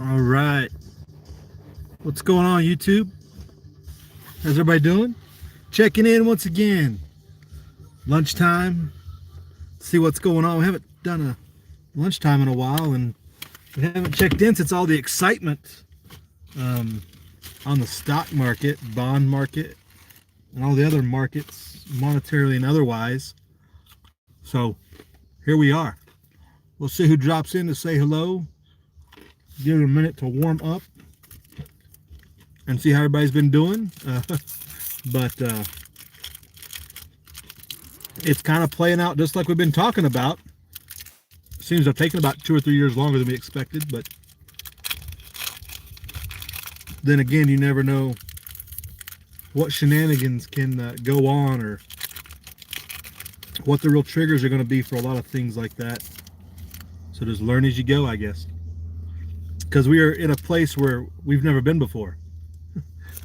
All right. What's going on, YouTube? How's everybody doing? Checking in once again. Lunchtime. See what's going on. We haven't done a lunchtime in a while, and we haven't checked in since all the excitement on the stock market, bond market, and all the other markets, monetarily and otherwise. So here we are. We'll see who drops in to say hello. Give it a minute to warm up and see how everybody's been doing. But it's kind of playing out just like we've been talking about. Seems to have taken about 2 or 3 years longer than we expected, but then again, you never know what shenanigans can go on or what the real triggers are going to be for a lot of things like that. So just learn as you go, I guess. Because we are in a place where we've never been before.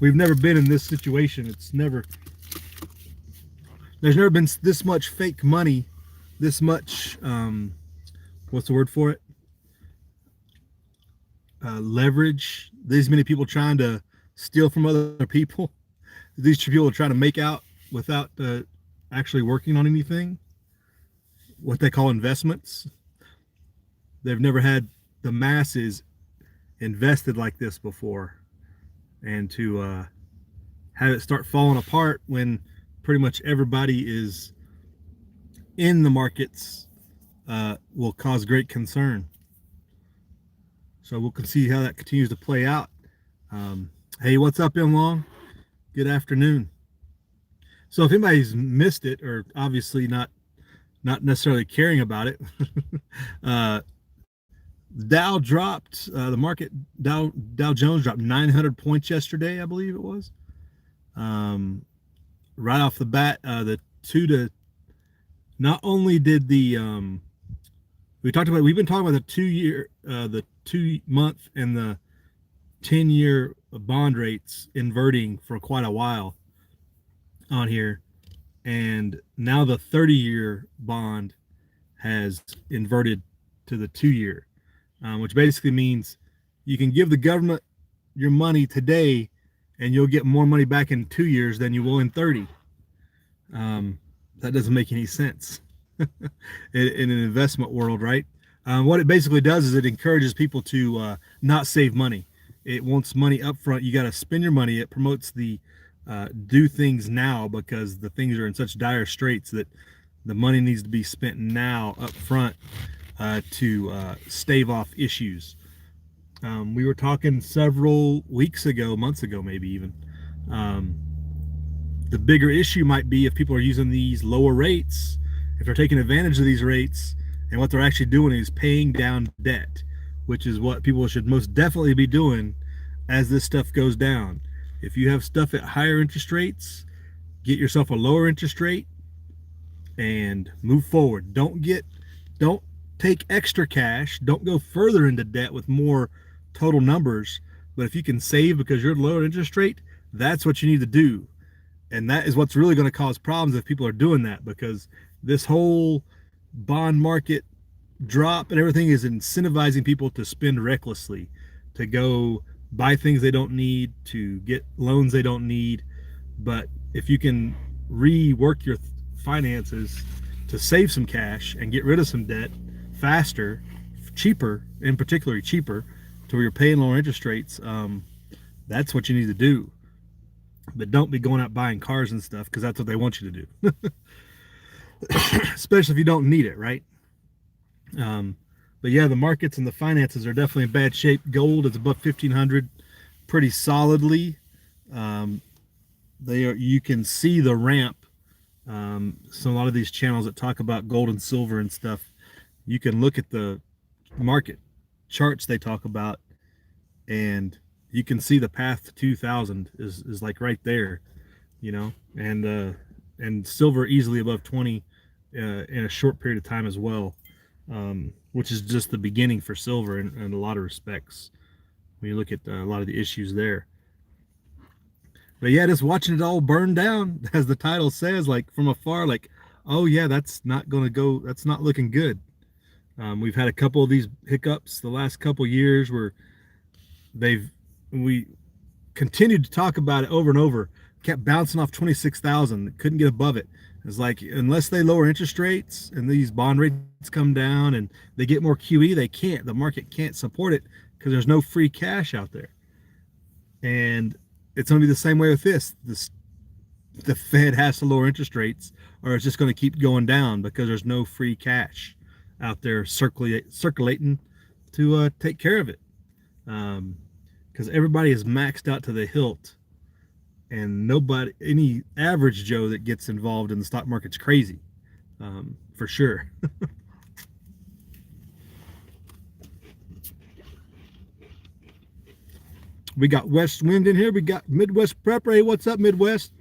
We've never been in this situation. There's never been this much fake money, this much, what's the word for it? Leverage. These many people trying to steal from other people. These people are trying to make out without actually working on anything. What they call investments. They've never had the masses invested like this before. And to have it start falling apart when pretty much everybody is in the markets will cause great concern. So we'll see how that continues to play out. Hey, what's up, In Long? Good afternoon. So if anybody's missed it, or obviously not necessarily caring about it, Dow dropped, the market, Dow Jones dropped 900 points yesterday, I believe it was. Right off the bat, not only did we've been talking about the 2-month and the 10-year bond rates inverting for quite a while on here. And now the 30-year bond has inverted to the 2-year. Which basically means you can give the government your money today and you'll get more money back in 2 years than you will in 30. That doesn't make any sense in an investment world, right? What it basically does is it encourages people to not save money. It wants money up front. You got to spend your money. It promotes the do things now because the things are in such dire straits that the money needs to be spent now up front. To stave off issues. We were talking several weeks ago, months ago, maybe even. The bigger issue might be if people are using these lower rates, if they're taking advantage of these rates, and what they're actually doing is paying down debt, which is what people should most definitely be doing as this stuff goes down. If you have stuff at higher interest rates, get yourself a lower interest rate and move forward. Don't take extra cash. Don't go further into debt with more total numbers. But if you can save because you're at a lower interest rate, that's what you need to do. And that is what's really going to cause problems if people are doing that, because this whole bond market drop and everything is incentivizing people to spend recklessly, to go buy things they don't need, to get loans they don't need. But if you can rework your finances to save some cash and get rid of some debt faster, cheaper, in particular cheaper, to where you're paying lower interest rates, that's what you need to do. But don't be going out buying cars and stuff, because that's what they want you to do. Especially if you don't need it, right? But yeah, the markets and the finances are definitely in bad shape. Gold is above 1,500 pretty solidly. You can see the ramp. So a lot of these channels that talk about gold and silver and stuff, you can look at the market charts they talk about, and you can see the path to 2,000 is like right there, and silver easily above 20 in a short period of time as well, which is just the beginning for silver in a lot of respects when you look at a lot of the issues there. But yeah, just watching it all burn down, as the title says, like from afar, like, oh yeah, that's not looking good. We've had a couple of these hiccups the last couple of years where they've we continued to talk about it over and over. Kept bouncing off 26,000. Couldn't get above it. It's like unless they lower interest rates and these bond rates come down and they get more QE, they can't. The market can't support it because there's no free cash out there. And it's going to be the same way with this. The Fed has to lower interest rates, or it's just going to keep going down because there's no free cash out there circulating to take care of it. Because everybody is maxed out to the hilt, and any average Joe that gets involved in the stock market's crazy, for sure. We got West Wind in here. We got Midwest Prep. Hey, what's up, Midwest?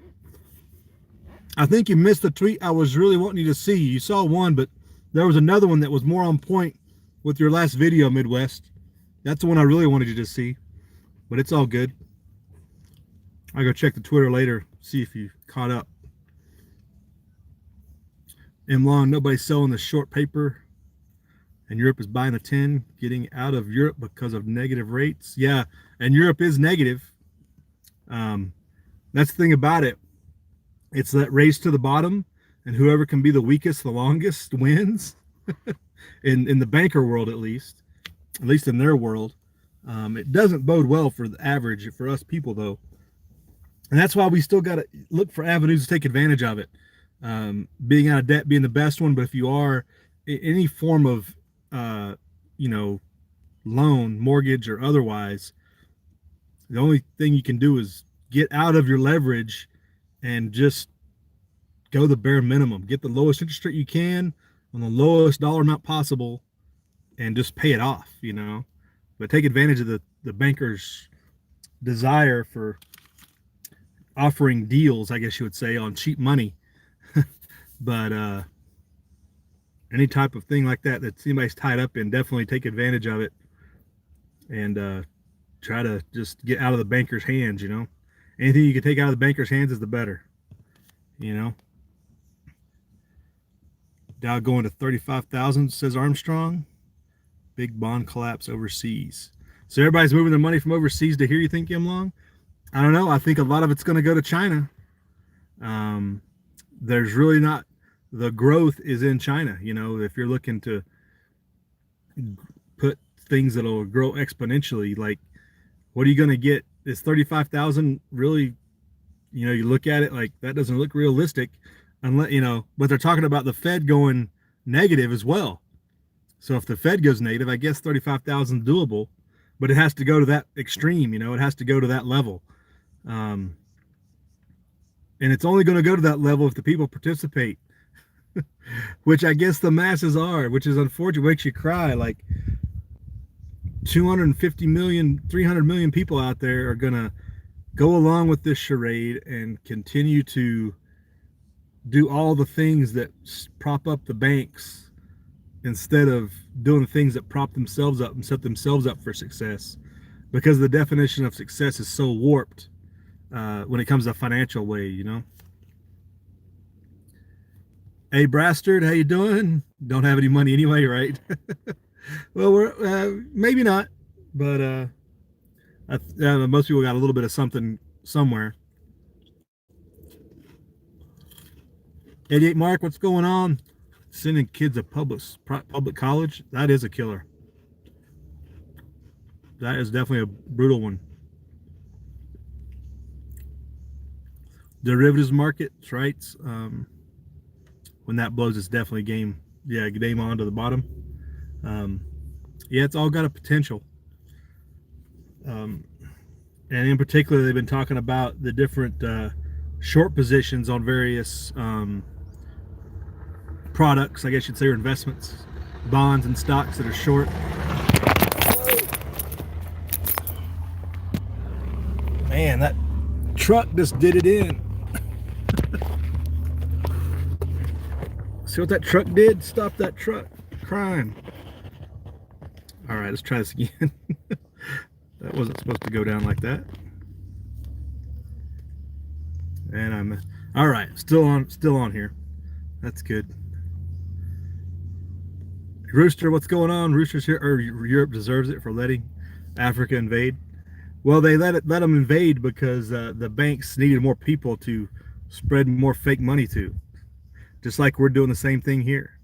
I think you missed the tweet I was really wanting you to see. You saw one, but there was another one that was more on point with your last video, Midwest. That's the one I really wanted you to see, but it's all good. I'll go check the Twitter later, see if you caught up. M Long, nobody's selling the short paper, and Europe is buying the 10, getting out of Europe because of negative rates. Yeah, and Europe is negative. That's the thing about it. It's that race to the bottom, and whoever can be the weakest the longest wins. in the banker world, at least in their world. It doesn't bode well for the average, for us people, though. And that's why we still got to look for avenues to take advantage of it. Being out of debt being the best one, but if you are any form of, loan, mortgage, or otherwise, the only thing you can do is get out of your leverage and just go the bare minimum. Get the lowest interest rate you can on the lowest dollar amount possible and just pay it off, But take advantage of the banker's desire for offering deals, I guess you would say, on cheap money. But any type of thing like that anybody's tied up in, definitely take advantage of it and try to just get out of the banker's hands, Anything you can take out of the banker's hands is the better, Dow going to 35,000, says Armstrong. Big bond collapse overseas. So everybody's moving their money from overseas to here, you think, Kim Long? I don't know. I think a lot of it's going to go to China. There's really not, the growth is in China. If you're looking to put things that'll grow exponentially, like what are you going to get? Is 35,000 really, you look at it like that doesn't look realistic unless, but they're talking about the Fed going negative as well. So if the Fed goes negative, I guess 35,000 is doable, but it has to go to that extreme, it has to go to that level. And it's only going to go to that level if the people participate, which I guess the masses are, which is unfortunate, makes you cry. Like 250 million, 300 million people out there are going to go along with this charade and continue to do all the things that prop up the banks instead of doing the things that prop themselves up and set themselves up for success, because the definition of success is so warped when it comes to financial way, Hey Brastard, how you doing? Don't have any money anyway, right? Well, we're maybe not, but most people got a little bit of something somewhere. 88 Mark, what's going on? Sending kids to public college, that is a killer. That is definitely a brutal one. Derivatives markets, right? When that blows, it's definitely game on to the bottom. It's all got a potential. And in particular, they've been talking about the different short positions on various products, I guess you'd say, or investments, bonds and stocks that are short. Man, that truck just did it in. See what that truck did? Stop that truck. Crime. All right, let's try this again. That wasn't supposed to go down like that. And I'm all right. Still on here. That's good. Rooster, what's going on? Rooster's here. Or Europe deserves it for letting Africa invade. Well, they let them invade because the banks needed more people to spread more fake money to. Just like we're doing the same thing here.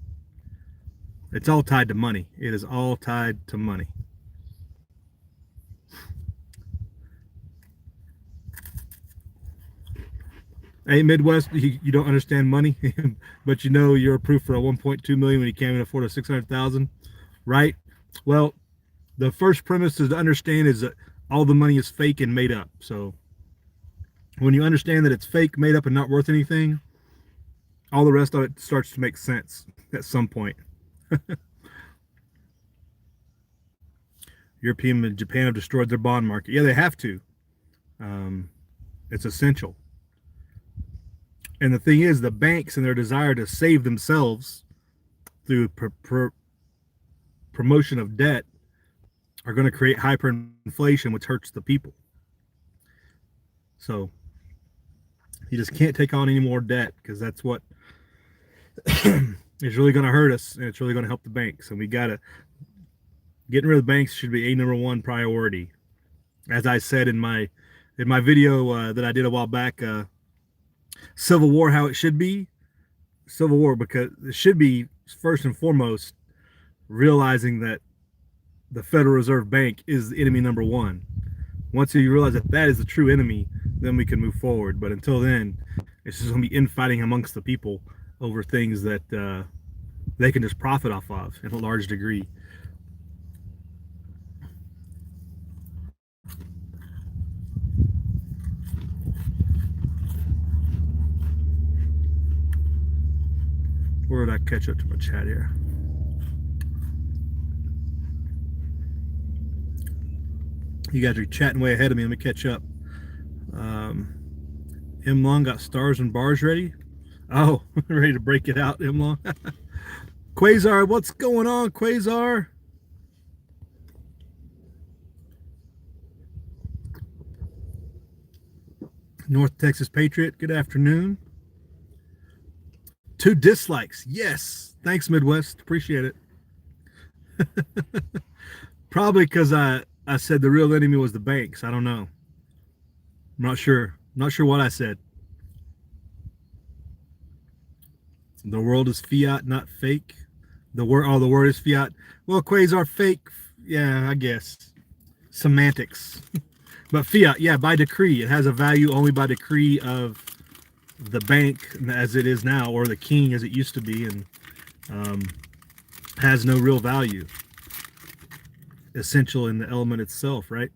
It's all tied to money. It is all tied to money. Hey, Midwest, you don't understand money, but you know you're approved for a 1.2 million when you can't even afford a 600,000, right? Well, the first premise is to understand is that all the money is fake and made up. So when you understand that it's fake, made up, and not worth anything, all the rest of it starts to make sense at some point. European and Japan have destroyed their bond market. Yeah, they have to. Um, it's essential. And the thing is, the banks and their desire to save themselves through promotion of debt are going to create hyperinflation, which hurts the people. So you just can't take on any more debt because that's what is really going to hurt us, and it's really going to help the banks. And we got to getting rid of the banks should be a number one priority. As I said in my video that I did a while back, Civil War, how it should be. Civil War, because it should be first and foremost realizing that the Federal Reserve Bank is the enemy number one. Once you realize that that is the true enemy, then we can move forward. But until then, it's just going to be infighting amongst the people over things that they can just profit off of in a large degree. Where did I catch up to my chat here? You guys are chatting way ahead of me. Let me catch up. M Long got stars and bars ready. Oh, ready to break it out, M Long. Quasar, what's going on, Quasar? North Texas Patriot, good afternoon. 2 dislikes. Yes. Thanks, Midwest. Appreciate it. Probably because I said the real enemy was the banks. I don't know. I'm not sure. Not sure what I said. The world is fiat, not fake. The word is fiat. Well, Quasar fake. Yeah, I guess. Semantics. But fiat, yeah, by decree. It has a value only by decree of the bank as it is now, or the king as it used to be, and has no real value. Essential in the element itself, right?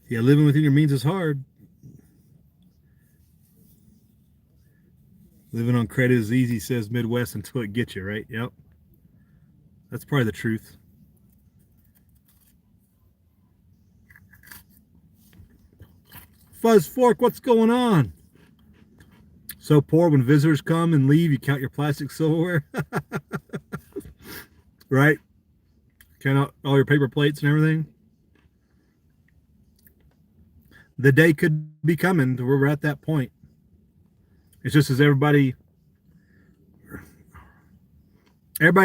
Yeah, living within your means is hard. Living on credit is easy, says Midwest, until it gets you, right? Yep. That's probably the truth. Fuzz Fork, what's going on? So poor when visitors come and leave, you count your plastic silverware. Right? Count out all your paper plates and everything. The day could be coming to where we're at that point. It's just as everybody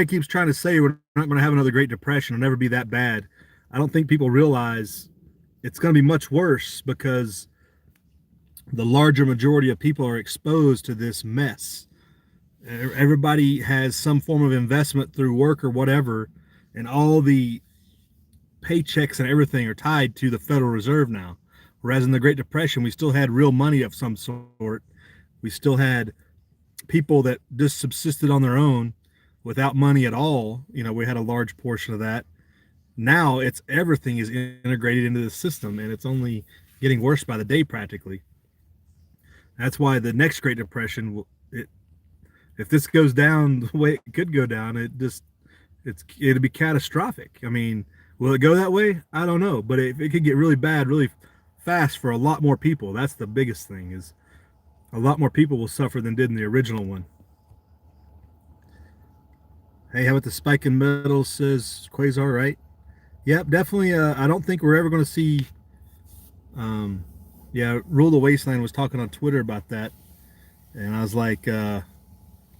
keeps trying to say we're not going to have another Great Depression. It'll never be that bad. I don't think people realize it's going to be much worse because the larger majority of people are exposed to this mess. Everybody has some form of investment through work or whatever, and all the paychecks and everything are tied to the Federal Reserve now. Whereas in the Great Depression, we still had real money of some sort. We still had people that just subsisted on their own without money at all. You know, we had a large portion of that. Now it's everything is integrated into the system, and it's only getting worse by the day practically. That's why the next Great Depression, if this goes down the way it could go down, it'll be catastrophic. I mean, will it go that way? I don't know, but it could get really bad, really fast for a lot more people. That's the biggest thing, is a lot more people will suffer than did in the original one. Hey, how about the spike in metals, says Quasar, right? Yep, definitely. I don't think we're ever going to see. Yeah, Rule the Wasteland was talking on Twitter about that, and I was like, or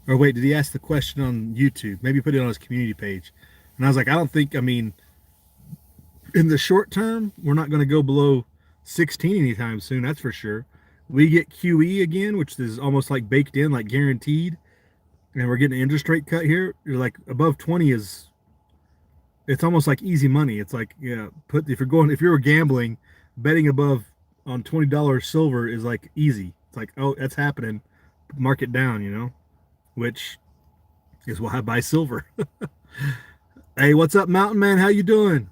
wait, did he ask the question on YouTube? Maybe put it on his community page. And I was like, I don't think. I mean, in the short term, we're not going to go below 16 anytime soon. That's for sure. We get QE again, which is almost like baked in, like guaranteed, and we're getting an interest rate cut here. You're like above 20 is it's almost like easy money. It's like yeah, put if you're gambling, betting above on $20 silver is like easy. It's like oh that's happening, mark it down, which is why I buy silver. Hey, what's up, Mountain Man? How you doing?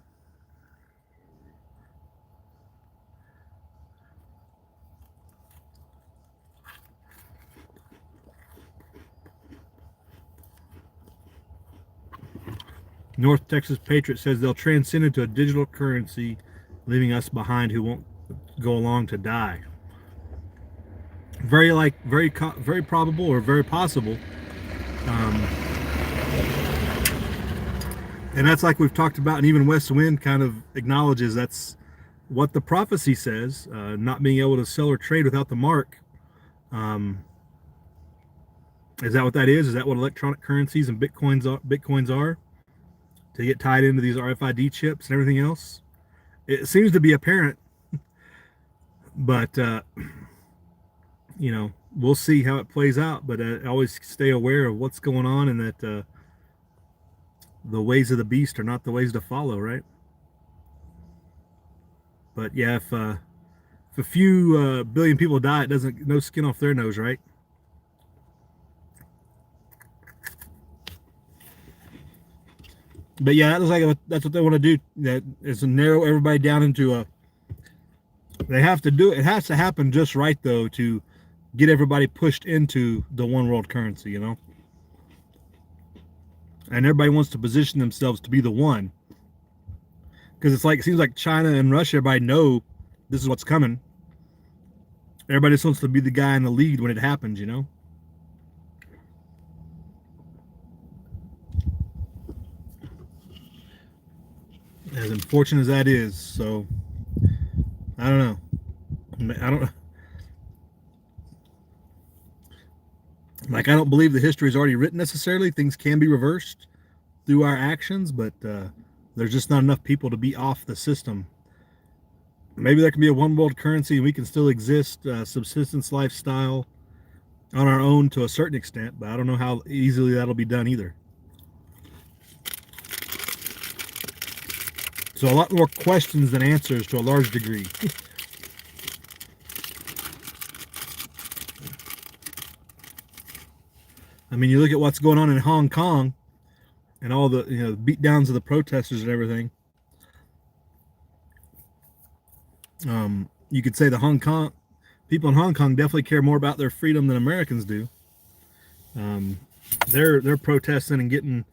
North Texas Patriot says they'll transcend into a digital currency, leaving us behind who won't go along to die. Very probable or very possible. Um, and that's like we've talked about, and even West Wind kind of acknowledges that's what the prophecy says. Not being able to sell or trade without the mark. Um, is that what that is? Is that what electronic currencies and Bitcoins are? To get tied into these RFID chips and everything else. It seems to be apparent, but we'll see how it plays out. But always stay aware of what's going on, and that the ways of the beast are not the ways to follow, right? But yeah, if a few billion people die, it doesn't no skin off their nose, right? But yeah, that's what they want to do. That is to narrow everybody down into a. They have to do it. It has to happen just right though to get everybody pushed into the one world currency, and everybody wants to position themselves to be the one because it seems like China and Russia, everybody know this is what's coming. Everybody just wants to be the guy in the lead when it happens. As unfortunate as that is, so I don't know. I don't I don't believe the history is already written necessarily. Things can be reversed through our actions, but there's just not enough people to be off the system. Maybe there can be a one world currency and we can still exist, subsistence lifestyle on our own to a certain extent, but I don't know how easily that'll be done either. So a lot more questions than answers to a large degree. I mean, you look at what's going on in Hong Kong and all the beat downs of the protesters and everything. You could say the Hong Kong people in Hong Kong definitely care more about their freedom than Americans do. Um, they're protesting and getting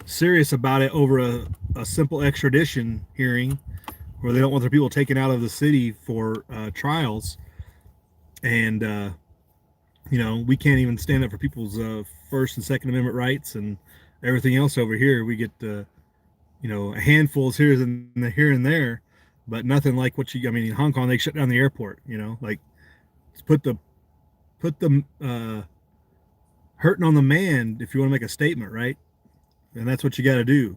serious about it over a simple extradition hearing where they don't want their people taken out of the city for trials, and we can't even stand up for people's First and Second Amendment rights and everything else over here. We get a handfuls here and there, but nothing like what you. I mean, in Hong Kong they shut down the airport. Like put the hurting on the man if you want to make a statement, right? And that's what you got to do.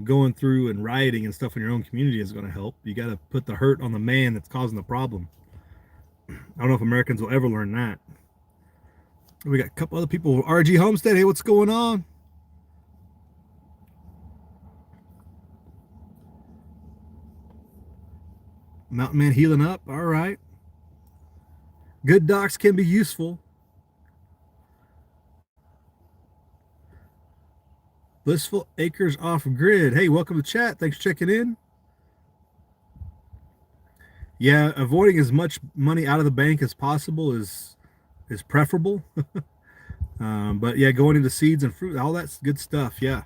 Going through and rioting and stuff in your own community is going to help. You got to put the hurt on the man that's causing the problem. I don't know if Americans will ever learn that. We got a couple other people. RG Homestead, hey, what's going on? Mountain Man healing up. All right. Good docs can be useful. Blissful Acres Off Grid. Hey, welcome to chat. Thanks for checking in. Yeah, avoiding as much money out of the bank as possible is preferable. But yeah, going into seeds and fruit, all that's good stuff. Yeah.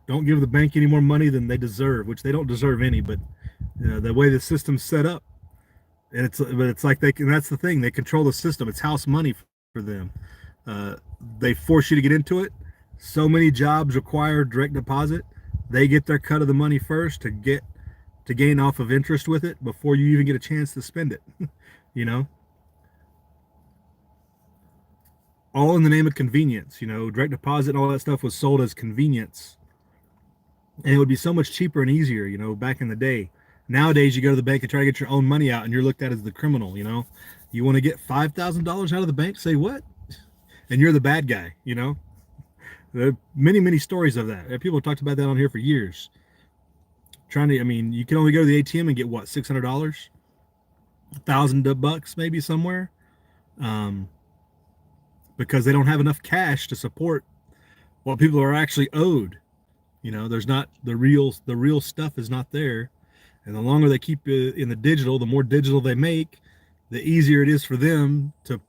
Don't give the bank any more money than they deserve, which they don't deserve any. But the way the system's set up, and it's like and that's the thing. They control the system. It's house money for them. They force you to get into it. So many jobs require direct deposit. They get their cut of the money first to gain off of interest with it before you even get a chance to spend it. All in the name of convenience. Direct deposit and all that stuff was sold as convenience and it would be so much cheaper and easier, back in the day. Nowadays, you go to the bank and try to get your own money out, and you're looked at as the criminal. You want to get $5,000 out of the bank? Say what? And you're the bad guy. There are many, many stories of that. People have talked about that on here for years. You can only go to the ATM and get what, $600, $1,000 maybe somewhere, um, because they don't have enough cash to support what people are actually owed. There's not the real stuff is not there, and the longer they keep it in the digital, the more digital they make, the easier it is for them to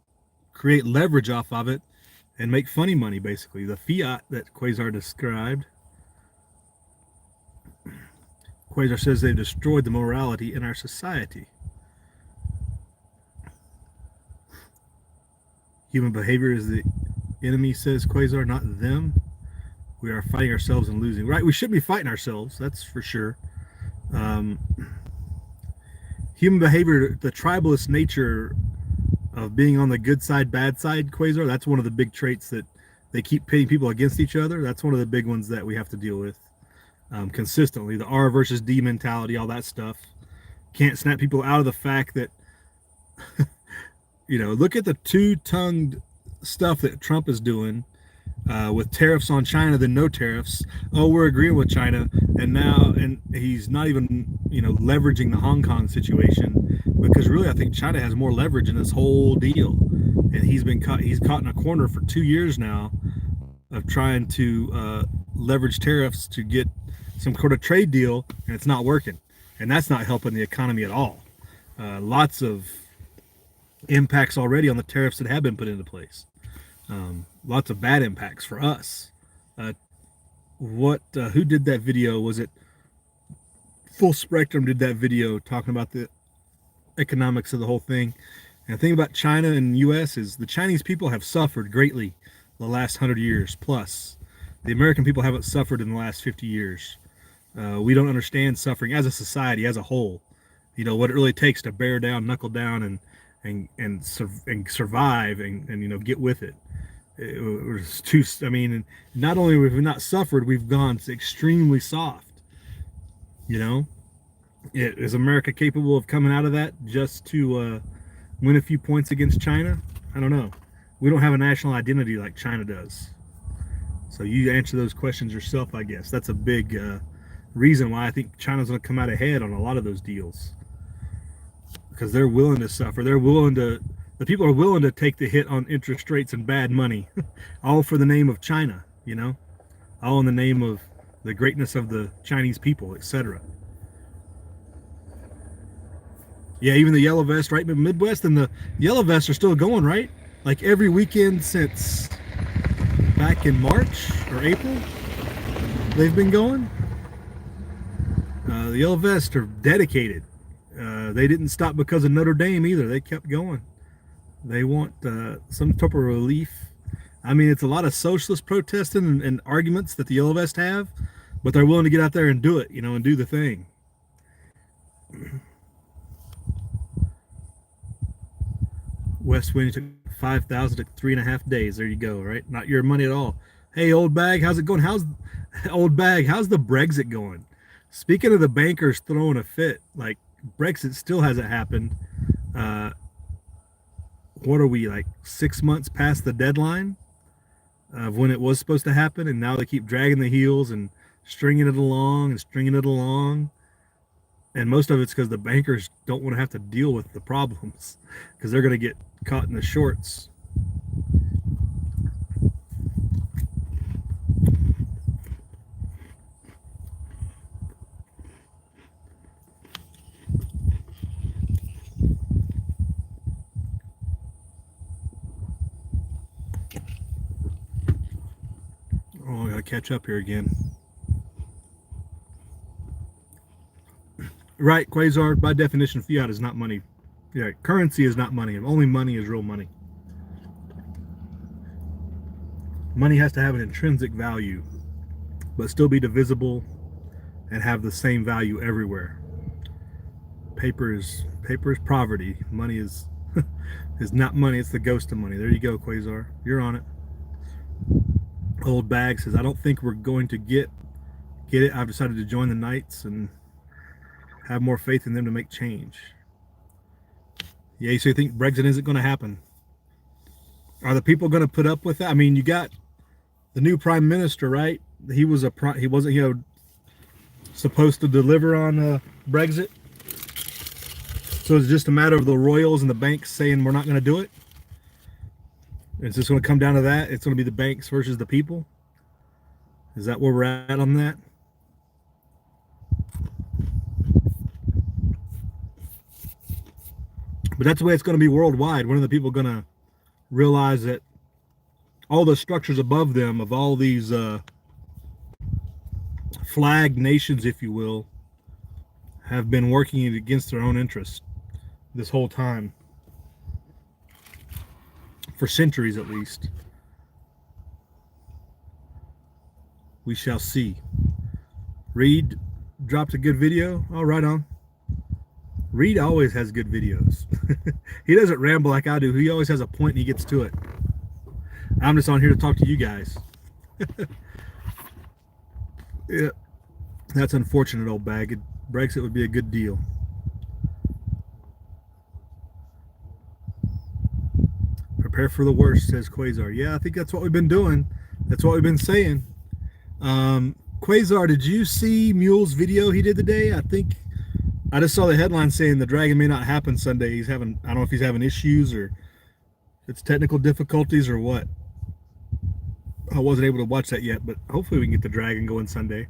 create leverage off of it and make funny money. Basically, the fiat that Quasar described. Quasar says they've destroyed the morality in our society. Human behavior is the enemy, says Quasar, not them. We are fighting ourselves and losing. Right, we should be fighting ourselves, that's for sure. Um, Human behavior, the tribalist nature of being on the good side, bad side, Quasar, that's one of the big traits that they keep pitting people against each other. That's one of the big ones that we have to deal with consistently. The R versus D mentality, all that stuff. Can't snap people out of the fact that, look at the two-tongued stuff that Trump is doing with tariffs on China, then no tariffs. Oh, we're agreeing with China, and he's not even leveraging the Hong Kong situation, because really I think China has more leverage in this whole deal, and he's caught in a corner for 2 years now of trying to leverage tariffs to get some sort of trade deal, and it's not working, and that's not helping the economy at all. Lots of impacts already on the tariffs that have been put into place. Lots of bad impacts for us. Who did that video? Was it Full Spectrum did that video talking about the economics of the whole thing? And the thing about China and the U.S. is the Chinese people have suffered greatly the last 100 years plus. The American people haven't suffered in the last 50 years. We don't understand suffering as a society, as a whole. What it really takes to bear down, knuckle down, and survive and get with it. It was too. Not only have we not suffered, we've gone extremely soft. Is America capable of coming out of that just to win a few points against China? I don't know. We don't have a national identity like China does. So you answer those questions yourself, I guess. That's a big reason why I think China's going to come out ahead on a lot of those deals, because they're willing to suffer. The people are willing to take the hit on interest rates and bad money, all for the name of China, all in the name of the greatness of the Chinese people, etc. Yeah, even the yellow vest, right? Midwest and the yellow vests are still going, right? Like every weekend since back in March or April, they've been going. The yellow vests are dedicated. They didn't stop because of Notre Dame either. They kept going. They want some type of relief. It's a lot of socialist protesting and arguments that the yellow vests have, but they're willing to get out there and do it, and do the thing. West Wind took 5,000 to 3.5 days. There you go, right? Not your money at all. Hey, old bag, how's it going? How's the Brexit going? Speaking of the bankers throwing a fit, like Brexit still hasn't happened. What are we, like 6 months past the deadline of when it was supposed to happen, and now they keep dragging the heels and stringing it along and stringing it along. And most of it's because the bankers don't want to have to deal with the problems, because they're going to get caught in the shorts. Oh, I got to catch up here again. Right, Quasar, by definition, fiat is not money. Yeah, currency is not money. Only money is real money. Money has to have an intrinsic value, but still be divisible and have the same value everywhere. Paper is poverty. Money is is not money. It's the ghost of money. There you go, Quasar. You're on it. Old Bag says, I don't think we're going to get get it. I've decided to join the Knights and have more faith in them to make change. Yeah, so you think Brexit isn't going to happen? Are the people going to put up with that? I mean, you got the new prime minister, right? He wasn't, supposed to deliver on Brexit. So it's just a matter of the royals and the banks saying we're not going to do it. It's just going to come down to that. It's going to be the banks versus the people. Is that where we're at on that? But that's the way it's going to be worldwide. When are the people going to realize that all the structures above them of all these flag nations, if you will, have been working against their own interests this whole time? For centuries at least. We shall see. Reed dropped a good video. Oh, right on. Reed always has good videos. He doesn't ramble like I do. He always has a point and he gets to it. I'm just on here to talk to you guys. Yeah, that's unfortunate, old bag. Brexit would be a good deal. Prepare for the worst, says Quasar. Yeah, I think that's what we've been doing. That's what we've been saying. Quasar, did you see Mule's video he did today? I just saw the headline saying the dragon may not happen Sunday. I don't know if he's having issues or it's technical difficulties or what. I wasn't able to watch that yet, but hopefully we can get the dragon going Sunday.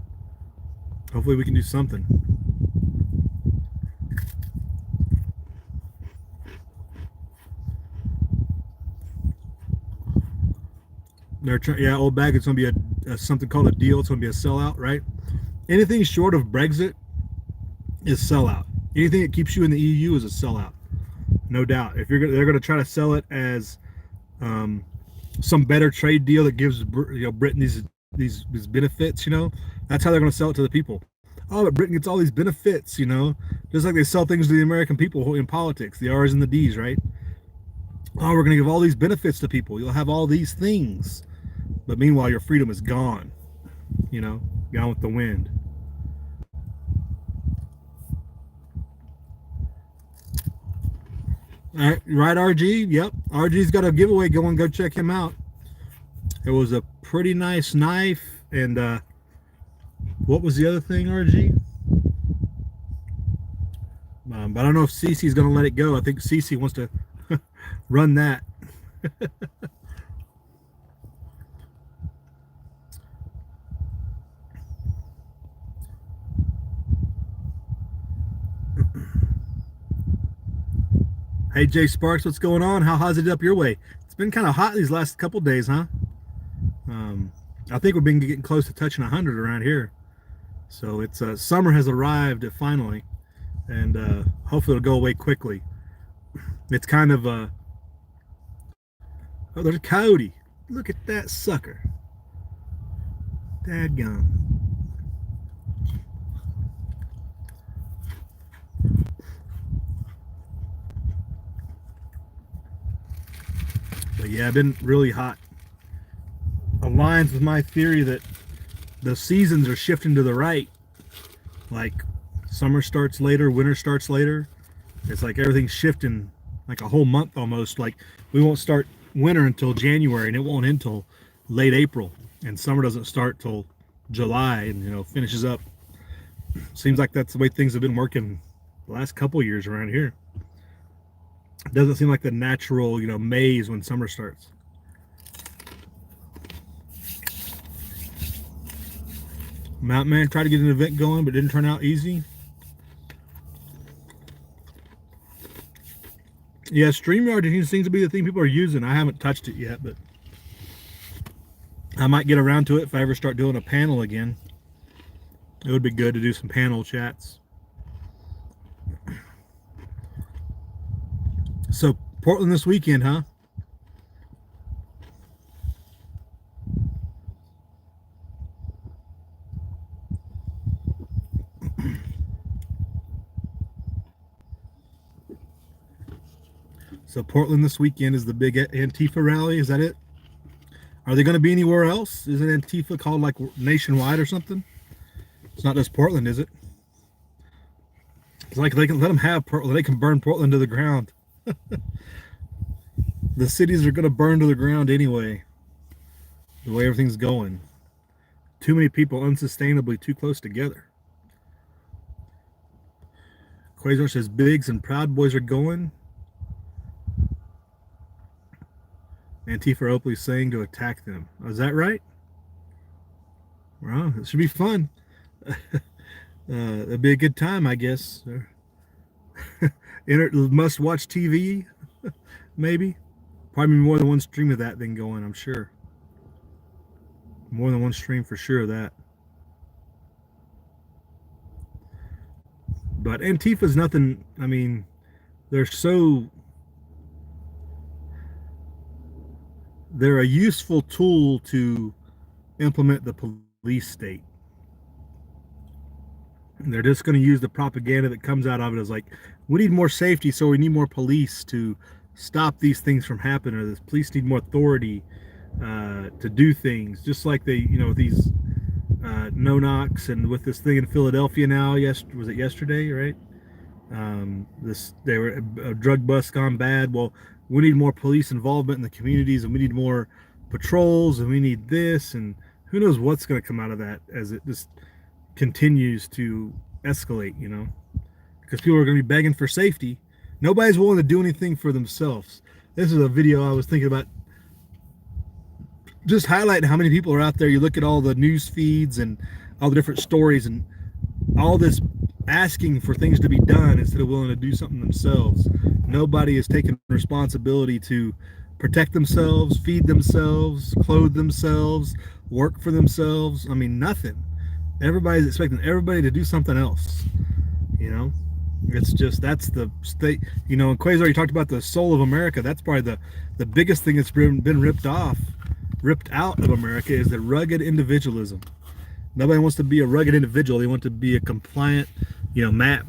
Hopefully we can do something. Yeah, old bag. It's going to be something called a deal. It's going to be a sellout, right? Anything short of Brexit is sellout. Anything that keeps you in the EU is a sellout, no doubt. If they're going to try to sell it as some better trade deal that gives Britain these benefits, that's how they're going to sell it to the people. Oh, but Britain gets all these benefits, just like they sell things to the American people in politics, the R's and the D's, right? Oh, we're going to give all these benefits to people. You'll have all these things. But meanwhile, your freedom is gone, gone with the wind. All right, RG? Yep. RG's got a giveaway going. Go check him out. It was a pretty nice knife. And what was the other thing, RG? But I don't know if Cece's going to let it go. I think Cece wants to run that. Hey, Jay Sparks, what's going on? How hot's it up your way? It's been kind of hot these last couple days, huh? I think we've been getting close to touching 100 around here. So it's summer has arrived finally, and hopefully it'll go away quickly. It's kind of oh, there's a coyote. Look at that sucker. Dadgum. But yeah, I've been really hot. Aligns with my theory that the seasons are shifting to the right. Like summer starts later, winter starts later. It's like everything's shifting like a whole month almost. Like we won't start winter until January, and it won't end until late April. And summer doesn't start till July, and finishes up. Seems like that's the way things have been working the last couple years around here. It doesn't seem like the natural, May is when summer starts. Mountain Man tried to get an event going, but didn't turn out easy. Yeah, StreamYard seems to be the thing people are using. I haven't touched it yet, but I might get around to it if I ever start doing a panel again. It would be good to do some panel chats. So, Portland this weekend, huh? So, Portland this weekend is the big Antifa rally. Is that it? Are they going to be anywhere else? Isn't Antifa called like nationwide or something? It's not just Portland, is it? It's like they can let them have Portland. They can burn Portland to the ground. The cities are going to burn to the ground anyway. The way everything's going. Too many people unsustainably too close together. Quasar says Biggs and Proud Boys are going. Antifa openly saying to attack them. Oh, is that right? Well, it should be fun. It'd be a good time, I guess. Must-watch TV, maybe. Probably more than one stream of that thing going, I'm sure. More than one stream for sure of that. But Antifa's nothing, I mean, they're a useful tool to implement the police state. And they're just going to use the propaganda that comes out of it as like, we need more safety, so we need more police to stop these things from happening, or the police need more authority to do things, just like they, these no knocks, and with this thing in Philadelphia now. Yes, was it yesterday, right? They were a drug bust gone bad. Well, we need more police involvement in the communities, and we need more patrols, and we need this, and who knows what's going to come out of that as it just continues to escalate, because people are going to be begging for safety. Nobody's willing to do anything for themselves. This is a video I was thinking about just highlighting how many people are out there. You look at all the news feeds and all the different stories and all this asking for things to be done instead of willing to do something themselves. Nobody is taking responsibility to protect themselves, feed themselves, clothe themselves, work for themselves. I mean, nothing. Everybody's expecting everybody to do something else. It's just, that's the state. In Quasar, you talked about the soul of America. That's probably the biggest thing that's been ripped out of America is the rugged individualism. Nobody wants to be a rugged individual. They want to be a compliant,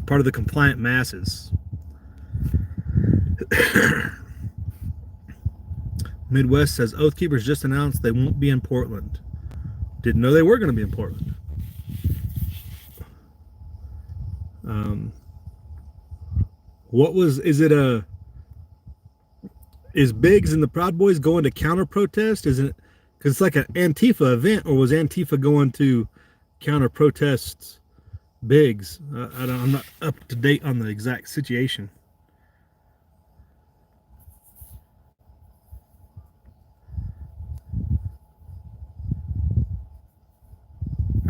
part of the compliant masses. Midwest says Oath Keepers just announced they won't be in Portland. Didn't know they were going to be in Portland. Is Biggs and the Proud Boys going to counter protest? Isn't it? Because it's like an Antifa event, or was Antifa going to counter protest Biggs? I'm not up to date on the exact situation.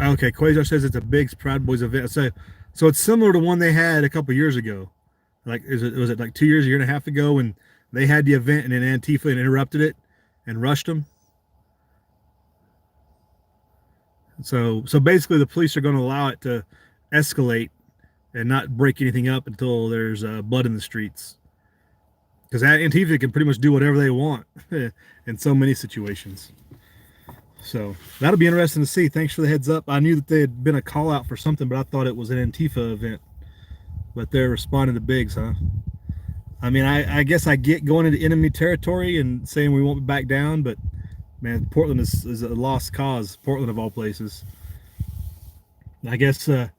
Okay, Quasar says it's a Biggs Proud Boys event. So it's similar to one they had a couple years ago. Like, was it like 2 years, a year and a half ago, when they had the event and then Antifa interrupted it and rushed them? So basically, the police are going to allow it to escalate and not break anything up until there's blood in the streets. Because Antifa can pretty much do whatever they want in so many situations. So that'll be interesting to see. Thanks for the heads up. I knew that they had been a call out for something, but I thought it was an Antifa event. But they're responding to Biggs, huh? I mean, I guess I get going into enemy territory and saying we won't back down, but man, Portland is a lost cause. Portland of all places. I guess the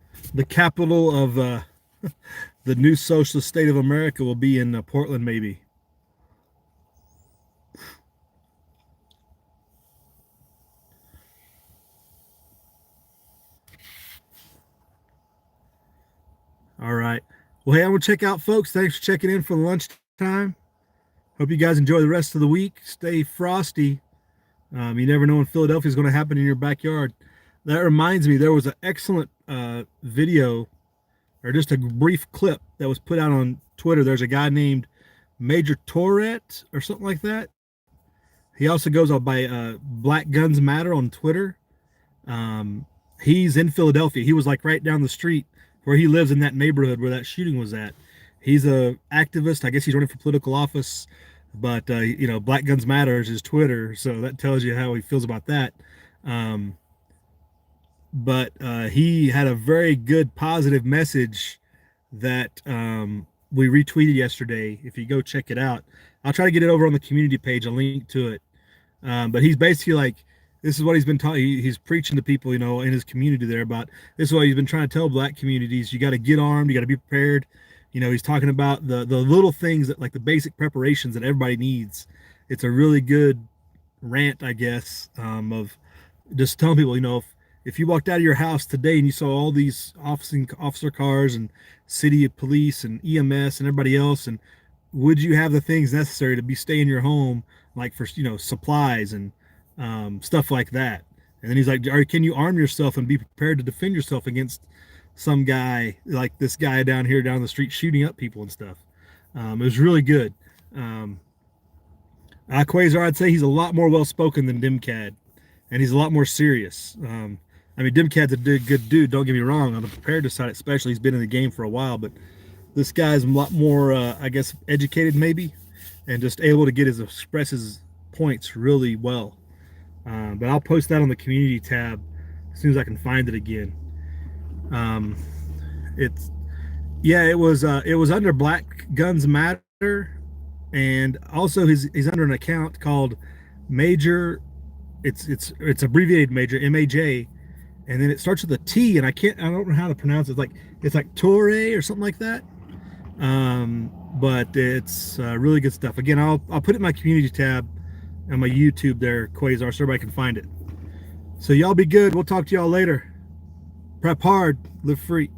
capital of the new socialist state of America will be in Portland, maybe. All right. Well, hey, I'm going to check out, folks. Thanks for checking in for lunchtime. Hope you guys enjoy the rest of the week. Stay frosty. You never know when Philadelphia is going to happen in your backyard. That reminds me, there was an excellent video, or just a brief clip that was put out on Twitter. There's a guy named Major Tourette or something like that. He also goes by Black Guns Matter on Twitter. He's in Philadelphia. He was like right down the street where he lives, in that neighborhood where that shooting was at. He's a activist. I guess he's running for political office, but Black Guns Matter is his Twitter, so that tells you how he feels about that. But he had a very good positive message that we retweeted yesterday. If you go check it out, I'll try to get it over on the community page. I'll link to it. But he's basically like, this is what he's been taught. He's preaching to people, in his community there about this is what he's been trying to tell black communities. You got to get armed. You got to be prepared. He's talking about the little things that like the basic preparations that everybody needs. It's a really good rant, I guess, of just telling people, if you walked out of your house today and you saw all these officer cars and city police and EMS and everybody else, and would you have the things necessary to be stay in your home, like for supplies and stuff like that? And then he's like, can you arm yourself and be prepared to defend yourself against some guy like this guy down here down the street shooting up people and stuff? It was really good. Quasar, I'd say he's a lot more well spoken than Dimcad, and he's a lot more serious. I mean, Dimcad's a good dude. Don't get me wrong. On the preparedness side, especially, he's been in the game for a while. But this guy's a lot more, I guess, educated maybe, and just able to express his points really well. But I'll post that on the community tab as soon as I can find it again. It's yeah, it was under Black Guns Matter, and also he's under an account called Major. It's abbreviated Major, MAJ, and then it starts with a T, and I don't know how to pronounce it. It's like Torre or something like that. But it's really good stuff. Again, I'll put it in my community tab on my YouTube there, Quasar, so everybody can find it. So y'all be good. We'll talk to y'all later. Prep hard, live free.